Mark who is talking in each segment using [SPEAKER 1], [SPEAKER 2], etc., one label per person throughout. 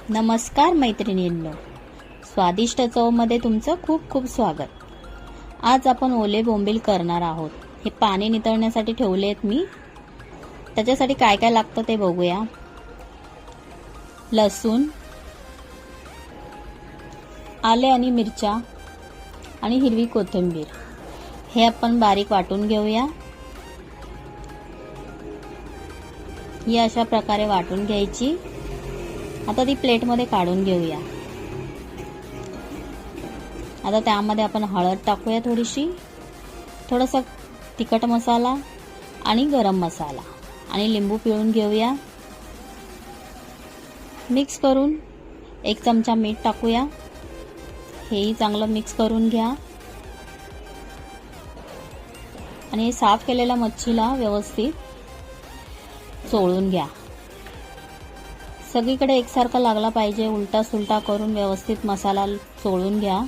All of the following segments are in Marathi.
[SPEAKER 1] नमस्कार मैत्रिणींनो, स्वादिष्ट चवमध्ये तुमचं खूप खूप स्वागत. आज आपण ओले बोंबील करणार आहोत. हे पाणी नितळण्यासाठी ठेवले आहेत मी. त्याच्यासाठी काय काय लागतं ते बघूया. लसूण, आले आणि मिरच्या आणि हिरवी कोथिंबीर हे आपण बारीक वाटून घेऊया. ही अशा प्रकारे वाटून घ्यायची. आता ती प्लेटमध्ये काढून घेऊया. आता त्यामध्ये आपण हळद टाकूया, थोडासा तिखट मसाला आणि गरम मसाला आणि लिंबू पिळून घेऊया. मिक्स करून 1 चमचा मीठ टाकूया. हेही चांगलं मिक्स करून घ्या आणि साफ केलेल्या मच्छीला व्यवस्थित चोळून घ्या. सगळीकडे एकसारखा लागला पाहिजे. उलटा सुलटा करून व्यवस्थित मसाला चोळून घ्या.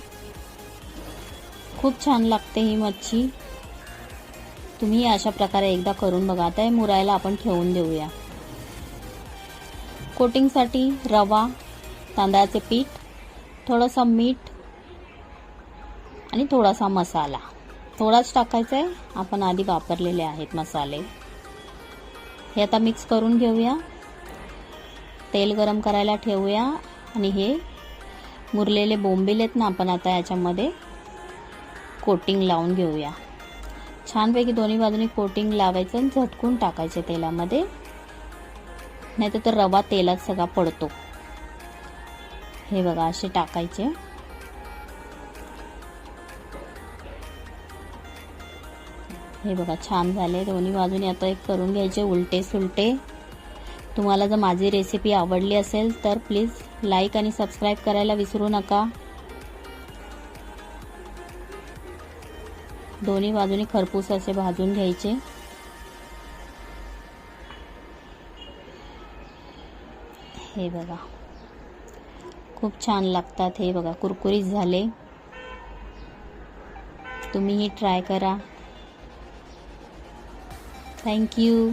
[SPEAKER 1] खूप छान लागते ही मच्छी. तुम्ही अशा प्रकारे एकदा करून बघा. आता हे मुरायला आपण ठेवून देऊया. कोटिंगसाठी रवा, तांदळाचे पीठ, थोडंसं मीठ आणि थोडासा मसाला. थोडाच टाकायचा आहे, आपण आधी वापरलेले आहेत मसाले. हे आता मिक्स करून घेऊया. तेल गरम करायला ठेवूया आणि हे मुरलेले बोंबील आहेत ना, आपण आता याच्यामध्ये कोटिंग लावून घेऊया. छानपैकी दोन्ही बाजूनी कोटिंग लावायचं आणि झटकून टाकायचे तेलामध्ये, नाहीतर तर रवा तेलात सगळा पडतो. हे बघा, असे टाकायचे. हे बघा, छान झाले दोन्ही बाजूनी. आता एक करून घ्यायचे उलटे सुलटे. तुम्हाला जर माझी रेसिपी आवडली असेल तर प्लीज लाईक आणि सबस्क्राईब करायला विसरू नका. दोन्ही बाजूनी खरपूस असे भाजून घ्यायचे. हे बघा, खूप छान लागतात. हे बघा, कुरकुरीत झाले. तुम्हीही ट्राय करा. Thank you.